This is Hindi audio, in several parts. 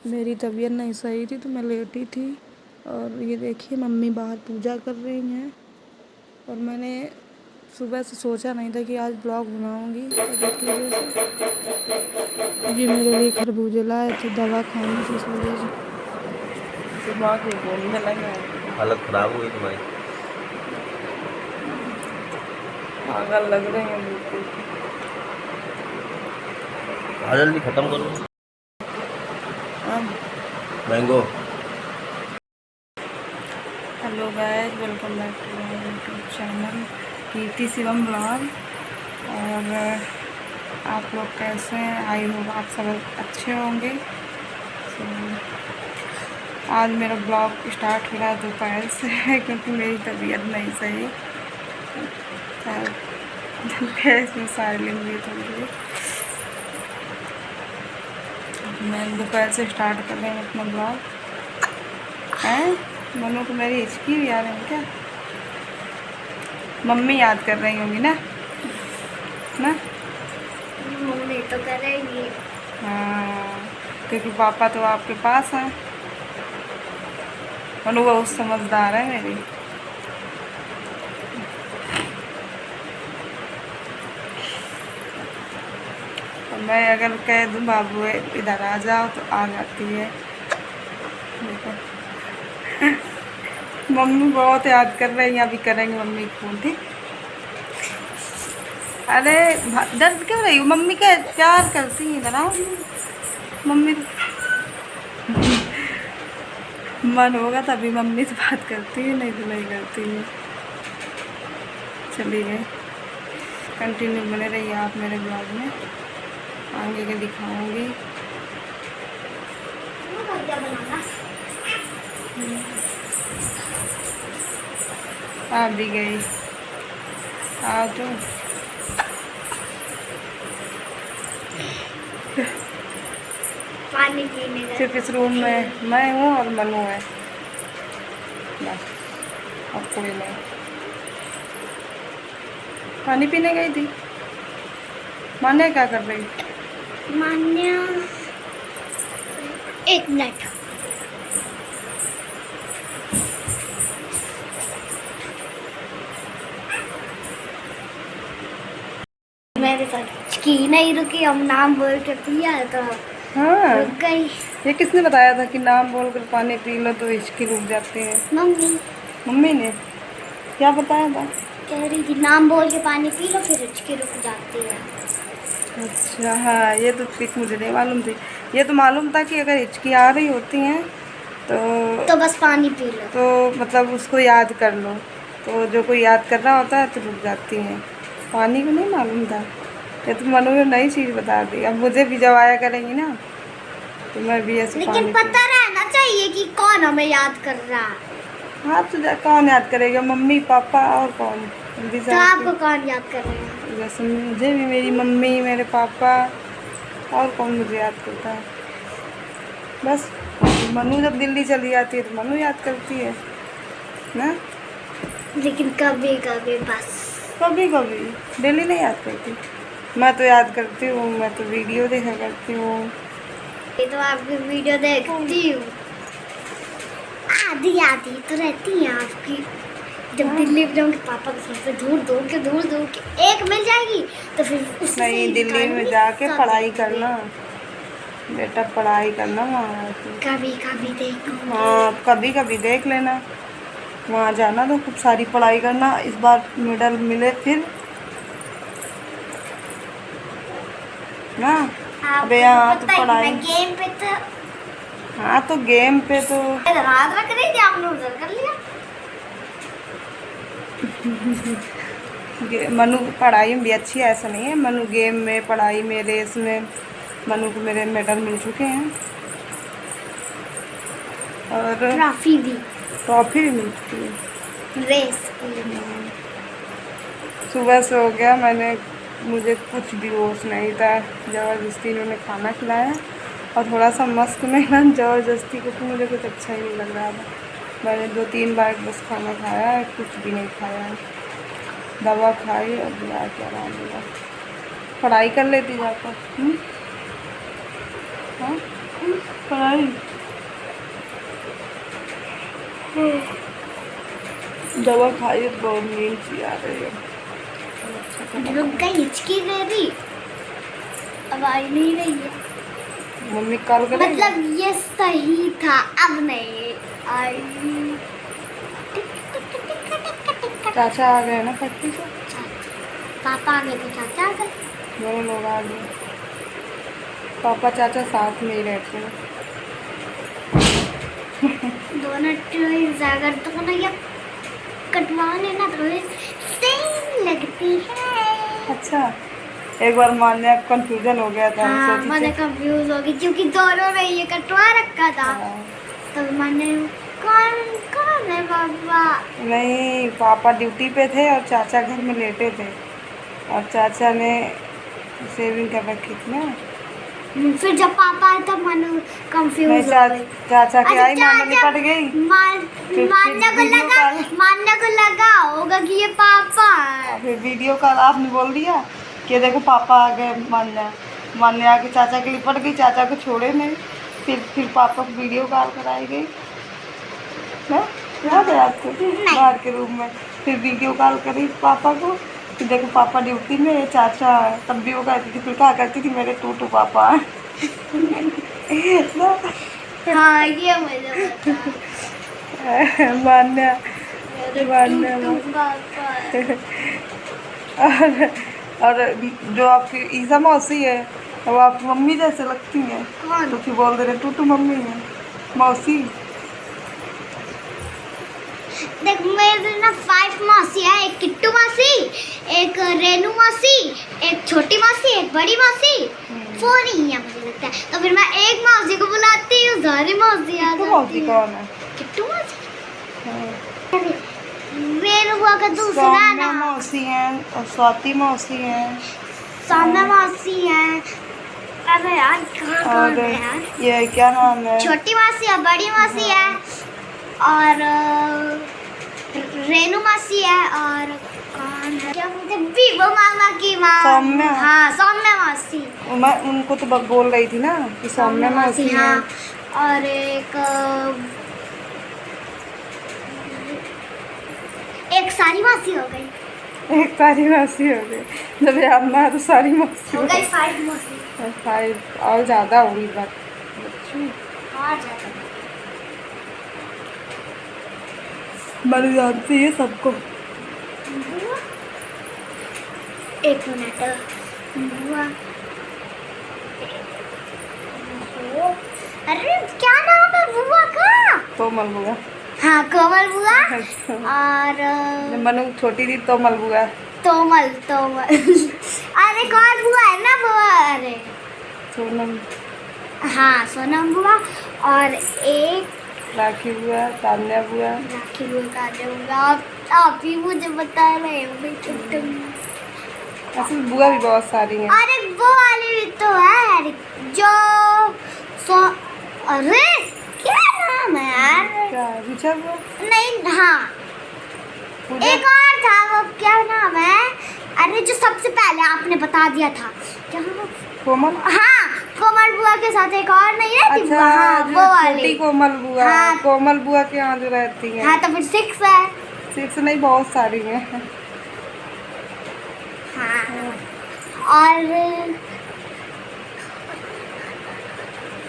मेरी तबीयत नहीं सही थी तो मैं लेटी थी। और ये देखिए मम्मी बाहर पूजा कर रही हैं। और मैंने सुबह से सोचा नहीं था कि आज ब्लॉग बनाऊंगी तबीयत की वजह से। ये मेरे लिए खरबूजे लाए थे दवा खाने की, इस वजह से दिमाग में घूमने लगा। हालत खराब हुई तुम्हारी। पागल लग रहे हैं बिल्कुल। जल्दी खत्म करो अब mango. Hello guys, welcome back to my YouTube channel Kirti Shivam blog. और आप लोग कैसे हैं? आई होप आप सब अच्छे होंगे। तो आज मेरा ब्लॉग स्टार्ट हो रहा है दोपहर से क्योंकि मेरी तबीयत नहीं सही। फेस में साइलेंट भी थोड़ी। मैं दोपहर से स्टार्ट कर रही हूँ अपना ब्लॉग। हैं मनु को मेरी हिचकी भी आ रही है क्या? मम्मी याद कर रही होंगी ना? मम्मी तो करेगी। हाँ, क्योंकि पापा तो आपके पास हैं। मनु बहुत समझदार है मेरी। और मैं अगर कह दूँ बाबू इधर आ जाओ तो आ जाती है। देखो मम्मी बहुत याद कर रही हैं, अभी करेंगे मम्मी को फोन। ठीक? अरे दर्द क्यों रही हो? मम्मी का प्यार करती हैं इधर आओ। मम्मी मन होगा तभी मम्मी से बात करती है, नहीं तो नहीं करती है। चलिए कंटिन्यू बने रहिए आप मेरे ब्लॉग में, आगे के दिखाऊंगी। आ भी गई, आ तो पानी पीने का। सिर्फ इस रूम में मैं हूँ और मनु है, बस अब कोई नहीं। पानी पीने गई थी। मान्या क्या कर रही? मान्या, एक मिनट। मेरे साथ की नहीं रुकी, हम नाम बोल के पिया तो हाँ, रुक गई। ये किसने बताया था कि नाम बोलकर पानी पी लो तो हिचकी रुक जाती है? मम्मी मम्मी ने क्या बताया था? कह रही थी नाम बोल के पानी पी लो फिर हिचकी रुक जाती है। अच्छा, हाँ, ये तो ट्रिक मुझे नहीं मालूम थी। ये तो मालूम था कि अगर हिचकी आ रही होती हैं तो बस पानी पी लो। तो मतलब उसको याद कर लो। तो जो कोई याद कर रहा होता है तो रुक जाती हैं। पानी को नहीं मालूम था। ये तो मनु ने नई चीज़ बता दी। अब मुझे भी जब आया करेंगी ना तो मैं भी ऐसे लेकिन पानी पता रहना चाहिए कि कौन हमें याद कर रहा है। हाँ, तो कौन याद करेगा? मम्मी पापा और कौन? जल्दी से तो आपको कौन याद कर रहा है? जैसे मुझे भी मेरी मम्मी, मेरे पापा, और कौन मुझे याद करता है? बस मनु जब दिल्ली चली जाती है तो मनु याद करती है ना। लेकिन कभी कभी बस। कभी कभी, डेली नहीं याद करती। मैं तो याद करती हूँ, मैं तो वीडियो देखा करती हूँ। ये तो आपकी वीडियो देखती हूँ, आधी आधी तो रहती है आपकी। जब दिल्ली में जाऊंगी पापा के साथ दूर दूर के एक मिल जाएगी तो फिर उससे नहीं, दिल्ली में जाके पढ़ाई करना बेटा, पढ़ाई करना वहाँ। कभी कभी देखो। हाँ, कभी कभी देख लेना। वहाँ जाना तो खूब सारी पढ़ाई करना, इस बार मेडल मिले फिर ना। अबे यहाँ तो पढ़ाई। गेम पे तो हाँ, तो गेम पे तो इधर हाथ रख रही थी, आपने उधर कर लिया। मनु पढ़ाई में भी अच्छी है, ऐसा नहीं है। मनु गेम में, पढ़ाई में, रेस में मनु को मेरे मेडल मिल चुके हैं और ट्रॉफी भी मिल चुकी है। रेस सुबह से हो गया, मुझे कुछ भी होश नहीं था। ज़बरदस्ती इन्होंने खाना खिलाया और थोड़ा सा मस्क में ना ज़बरदस्ती, क्योंकि मुझे कुछ अच्छा ही नहीं लग रहा था। मैंने 2-3 बार बस खाना खाया है, कुछ भी नहीं खाया है। दवा खाई और बुला के आराम मिला। पढ़ाई कर लेती जाकर। हाँ, पढ़ाई दवा खाई तो बहुत नींद सी आ रही है। रुक गई, हिचकी दे रही, अब आई नहीं रही है। मम्मी कॉल करेगी? मतलब ये सही था, अब नहीं आई। चाचा आ गए ना फैक्ट्री से? पापा आ गए तो चाचा आ गए। दोनों लोग आ गए। पापा चाचा साथ में ही रहते हैं। दोनों ट्विंस अगर तो ना ये कटवा लेना तो सेम लगती है। अच्छा, एक बार मान्या कंफ्यूजन हो गया था। हाँ, सोची मैंने थी- कंफ्यूज हो गई क्योंकि दोनों ने ये कटवा रखा था। हाँ। तो मैंने कौन कौन है पापा? नहीं, पापा ड्यूटी पे थे और चाचा घर में लेटे थे और चाचा ने सेविंग कर रखी थी ना। फिर जब पापा आए तब मैंने नहीं, कंफ्यूज हो गई। चाचा की अच्छा, आई मामा चाचा- निपट गई। मान्या को लगा होगा कि ये पापा है। फिर वीडियो कॉल आपने बोल दिया कि देखो पापा आ गए। मान्या आके चाचा के लिपट गई, चाचा को छोड़े नहीं। फिर पापा को वीडियो कॉल कराई गई ना, याद है आपको? बाहर के रूम में फिर वीडियो कॉल करी पापा को कि देखो पापा ड्यूटी में, ये चाचा है। तब भी वो कहती थी, फिर कहा करती थी मेरे टूटू पापा हैं। ना? हाँ, ये मुझे पता। मान्या टूटू पापा है। और जो आपकी ईसा मौसी है वो आपकी मम्मी जैसे लगती हैं। कौन? तो फिर बोल दे रहे टूटू मम्मी है मौसी। देख, मेरे ना 5 मौसी है। एक किट्टू मौसी, एक रेनू मौसी, एक छोटी मौसी, एक बड़ी मौसी। 4 ही है मुझे लगता है। तो फिर मैं एक मौसी को बुलाती हूँ, सारी मौसी आ तो जाती मौसी है। कौन है? किट्टू मौसी, हाँ। रेनू हुआ का दूसरा सौम्या नाम, मौसी हैं और स्वाति मौसी हैं सौम्या मौसी है। अरे यार, कहाँ और कौन है यार? ये क्या नाम है? छोटी मौसी है, बड़ी मौसी है और रेनू मौसी है और कौन है, क्या बोलते हैं, वीवो मामा की माँ। सौम्या। हाँ, सौम्या मौसी। मैं उनको तो बोल रही थी ना कि सौम्या मौसी है। हाँ। और एक सारी मौसी हो गई। एक सारी मौसी हो गई। जब याद ना है तो सारी मौसी हो गई 5 मौसी। 5 और ज़्यादा होगी बात। और ज्यादा। बड़ी जानती है सबको। एक मिनट। बुआ। अरे क्या नाम है बुआ का? तोमल बुआ। हाँ, कोमल बुआ। अच्छा। और मनु छोटी थी तोमल बुआ। तोमल। अरे कौन बुआ है ना बुआ? अरे सोनम। हाँ, सोनम बुआ। और एक राखी बुआ, तान्या बुआ। राखी बुआ, काजल बुआ। आप ही मुझे बता रहे हो भाई कितने। असल बुआ भी बहुत सारी हैं। अरे वो वाली भी तो है जो अरे क्या नाम है यार? क्या ऋचा बुआ? नहीं, हाँ, पूजा? एक और था, वो क्या नाम है? अरे जो सबसे पहले आपने बता दिया था, क्या नाम? कोमल। हाँ, कोमल बुआ के साथ एक और नहीं रहती अच्छा, बुआ? हाँ, जो वो छोटी वाली। कोमल बुआ। हाँ। कोमल बुआ के यहाँ जो रहती हैं। हाँ, तो फिर 6 है। 6 नहीं, बहुत सारी हैं। हाँ, और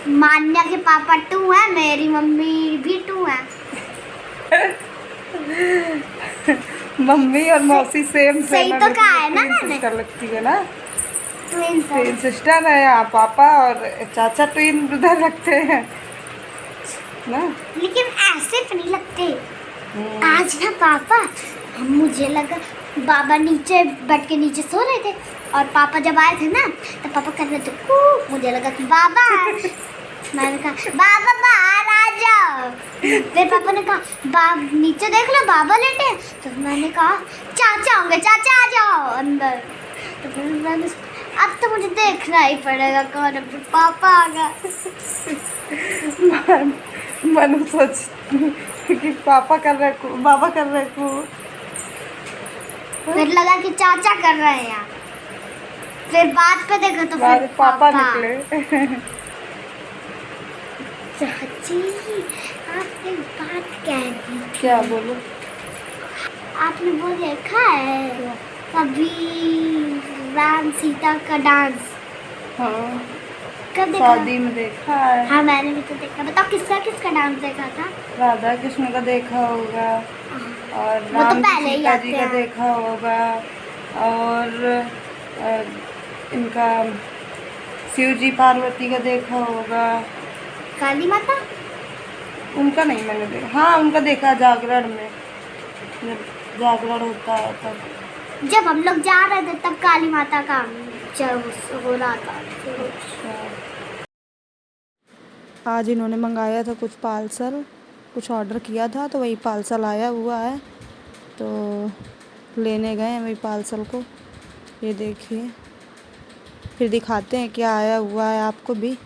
मान्या के पापा 2 है, मेरी मम्मी भी 2 है। मम्मी और मौसी सेम सही तो कहा है ना मैंने? सिस्टर लगती है ना। ट्विंस है। ट्विन सिस्टर है यहाँ। पापा और चाचा ट्विन ब्रदर रखते हैं ना। लेकिन ऐसे तो नहीं लगते। आज ना पापा, मुझे लगा बाबा नीचे बेड के नीचे सो रहे थे और पापा जब आए थे ना तो पापा कर रहे थे कू, मुझे लगा कि बाबा है। मैंने कहा बाबा बाहर आ जाओ। फिर पापा ने कहा नीचे देख लो बाबा लेटे। तो मैंने कहा चाचा होंगे, चाचा आ जाओ अंदर। तो फिर मैंने अब तो मुझे देखना ही पड़ेगा कौन है। फिर पापा आ गया। मनु सोच कि पापा कर रहे को, बाबा कर रहे को। फिर लगा कि चाचा कर रहे हैं यहाँ। फिर बाद पे देखा तो फिर पापा निकले। चाची आपने बात कह दी। क्या बोलो? आपने वो देखा है कभी राम सीता का डांस? हाँ, कब देखा? शादी में देखा है। हाँ मैंने भी तो देखा। बताओ किसका किसका डांस देखा था? राधा कृष्ण का देखा होगा और वो तो राम पहले ही सीता आते जी का हैं। देखा होगा और इनका शिव जी पार्वती का देखा होगा। काली माता? उनका नहीं मैंने देखा। हाँ उनका देखा जागरण में, जब जागरण होता है तब। जब हम लोग जा रहे थे तब काली माता का जब हो रहा था। आज इन्होंने मंगाया था कुछ पार्सल, कुछ ऑर्डर किया था तो वही पार्सल आया हुआ है, तो लेने गए हैं वही पार्सल को। ये देखिए, फिर दिखाते हैं क्या आया हुआ है आपको भी।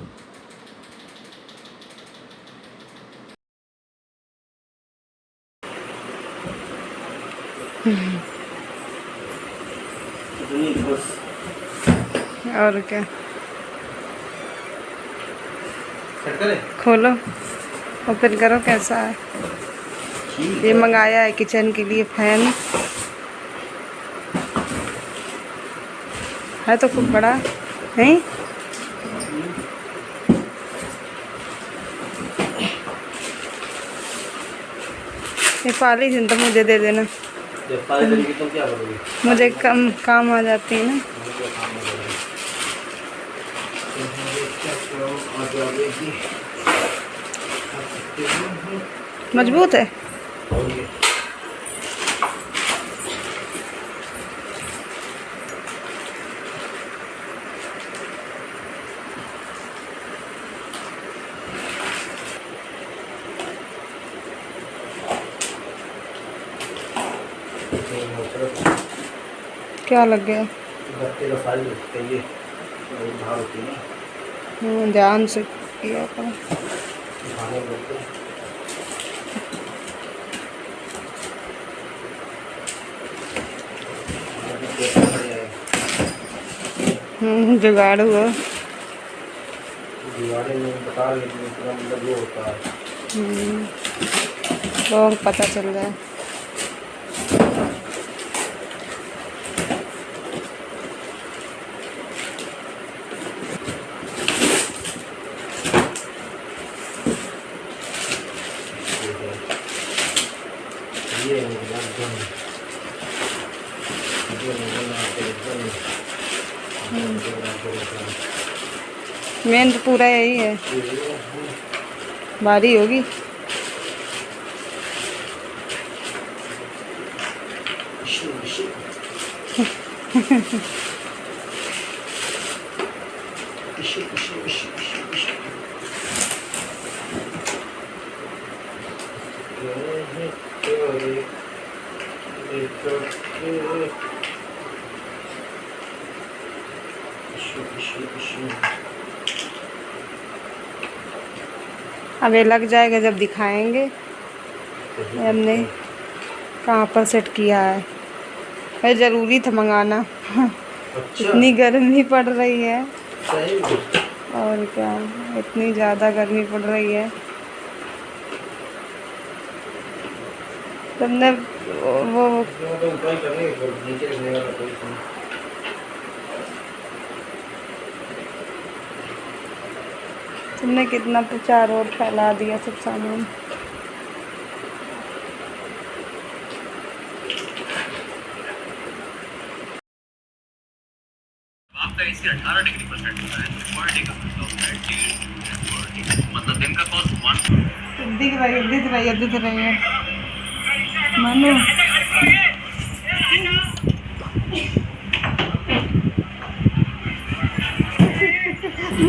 बस और क्या, सेट करें। खोलो ओपन करो कैसा है। ये मंगाया है किचन के लिए फैन, है तो खूब बड़ा नहीं। ये पॉलीथिन तो मुझे दे देना, जब सारी तरीके तुम क्या करोगे? मुझे कम काम आ जाती है ना। मजबूत है। क्या लग गया? गत्ते का साइज चाहिए, धार होती है ना, ध्यान से किया करो। खाने में लगते हैं। जुगाड़ हुआ। दीवारें में बता रहे थे इतना मतलब वो होता है। लोग पता चल रहा है। ये मेन तो पूरा यही है, भारी होगी। अब ये लग जाएगा जब दिखाएंगे हमने कहाँ पर सेट किया है। भाई ज़रूरी था मंगाना। इतनी गर्मी पड़ रही है और क्या, इतनी ज़्यादा गर्मी पड़ रही है। तुमने वो तुमने कितना प्रचार और फैला दिया सब सामान। आपका इससे 18 डिग्री परसेंट होता है पर डे का मतलब दिन का कॉस्ट 1 दिख रही है मनु।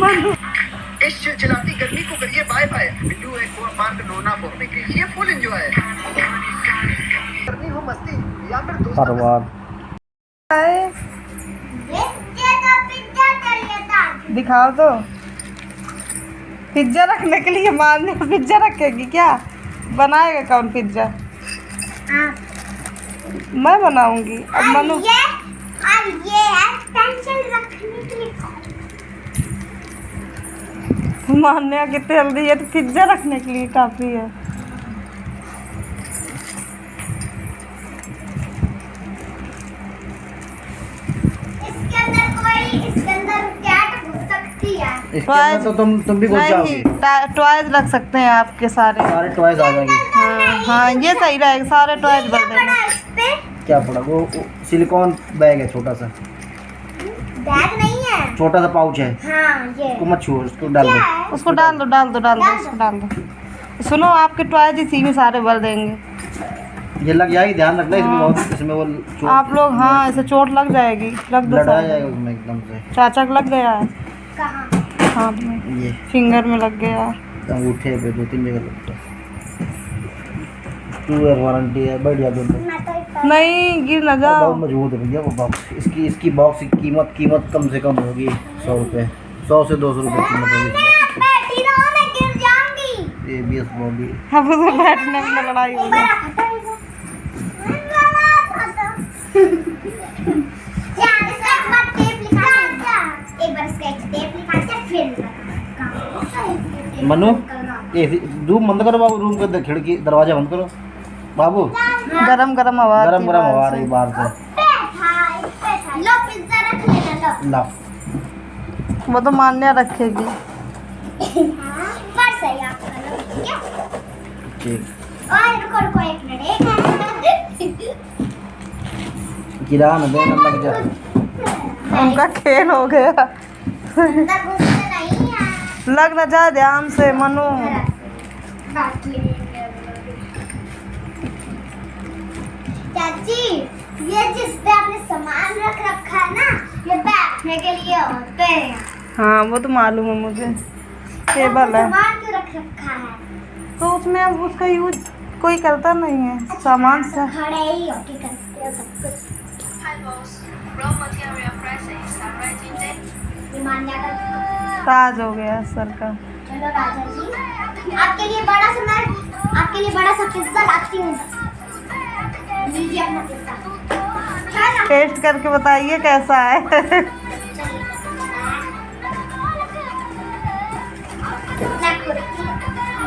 मनु इस चिलचिलाती गर्मी को करिए bye bye. Billu aqua park नोना फोरने के लिए फुल एंजॉय है। गर्मी हो मस्ती या फिर दोस्तों दिखाओ तो। पिज्जा रखने के लिए मारने पिज्जा रखेगी क्या? बनाएगा कौन पिज्जा? मैं बनाऊंगी। अब मनु ये है पेंसिल रखने के लिए। मान्या कितने जल्दी, ये तो पिज्जा रखने के लिए काफ़ी है। इसके अंदर कैट घुस सकती है। इसके अंदर तो तुम भी घुस नहीं, जाओगी। टॉयज रख सकते हैं आपके सारे। सारे टॉयज आ जाएंगे। हाँ हाँ, ये सही रहेगा, सारे टॉयज भर देंगे। बड़ा इस पे क्या पड़ा वो सिलिकॉन बैग है, छोटा सा, बैग नहीं है। छोटा सा पाउच है। हाँ ये उसको मत छुओ, उसको डाल क्या दो। है? उसको डाल दो, डाल दो, डाल दो, उसको डाल दो। सुनो, आपके टॉयज इसी में सारे भर देंगे। ये लग जाएगी, ध्यान रखना इसमें हाँ। बहुत, इसमें वो चोट, आप लोग, हाँ, ऐसे चोट लग जाएगी, रख दो लड़ा सारे। जाएगा उसमें एकदम से। चाचा को लग गया है कहाँ? हाथ में, ये फिंगर में लग गया है। अंगूठे पे 2-3 जगह लगता है। 2 ईयर वारंटी है, बढ़िया दोनों। मैं तो इतना नहीं, गिर न बहुत जाओ। मजबूत है भैया वो बॉक्स। इसकी बॉक्स की कीमत कम से कम होगी 100 रुपये, 100 से 200 रुपये कीमत होगी इस box की। बैठी रहो, मैं गिर जाऊंगी। ABS body. अब उसे बैठने में लड़ाई एक होगी। बार हटो इधर। यार इसका एक बार टेप लिखा है। एक बार इसका एक टेप लिखा है, फिर मनु, रूम बंद करो बाबू, रूम का खिड़की दरवाजा बंद करो बाबू। गरम गरम हवा आती गरम गरम बाहर हवा से। रही बाहर से। लो पिज्जा रख लेना। लो ला, वो तो मान्या रखेगी। पर सही आपका लो, ठीक है। ठीक। और रुको एक मिनट। गिरा न देना, लग जा। उनका खेल हो गया। अंदर घुसना नहीं है। लग न जा, ध्यान से मनु। चाची, ये जिस पे आपने सामान रख रखा है ना, ये बैठने के लिए होते हैं। हाँ, वो तो मालूम है मुझे, टेबल है। सामान क्यों रख रखा है? तो उसमें अब उसका यूज कोई करता नहीं है, सामान से। खड़े ही होके करते हो सब कुछ। Hi boss, raw material prices are rising day. ये मान्या का ताज हो गया सर का। चलो राजा जी, आपके लिए बड़ा सा पिज्जा लाती हूँ। लीजिए अपना पिज्जा। खाना। टेस्ट करके बताइए कैसा है।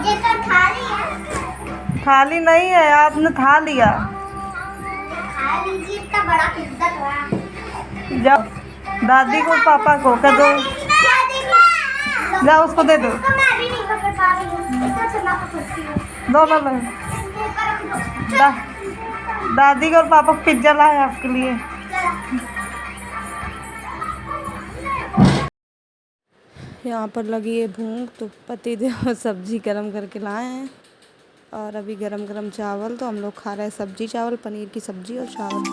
ये तो थाली है। थाली नहीं है, आपने खा लिया। खा लीजिए, इतना बड़ा पिज्जा तो है। जाओ, दादी को पापा को कह दो, क्या देखो? जाओ उसको दे दो। तो मैं भी नहीं पकड़ पा रही हूँ। इतना चला पकड़ती हूँ। दोनों लोग। दा, दादी को और पापा को पिज्जा लाए आपके लिए। यहाँ पर लगी है भूख, तो पति देव सब्जी गरम करके लाए हैं। और अभी गरम गरम चावल, तो हम लोग खा रहे हैं सब्जी चावल, पनीर की सब्जी और चावल।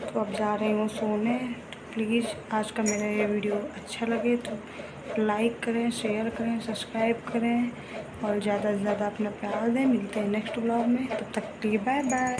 तो अब जा रही हूँ सोने। तो प्लीज़ आज का मेरा ये वीडियो अच्छा लगे तो लाइक करें, शेयर करें, सब्सक्राइब करें और ज़्यादा से ज़्यादा अपना प्यार दें। मिलते हैं नेक्स्ट ब्लॉग में, तब तक के लिए बाय बाय।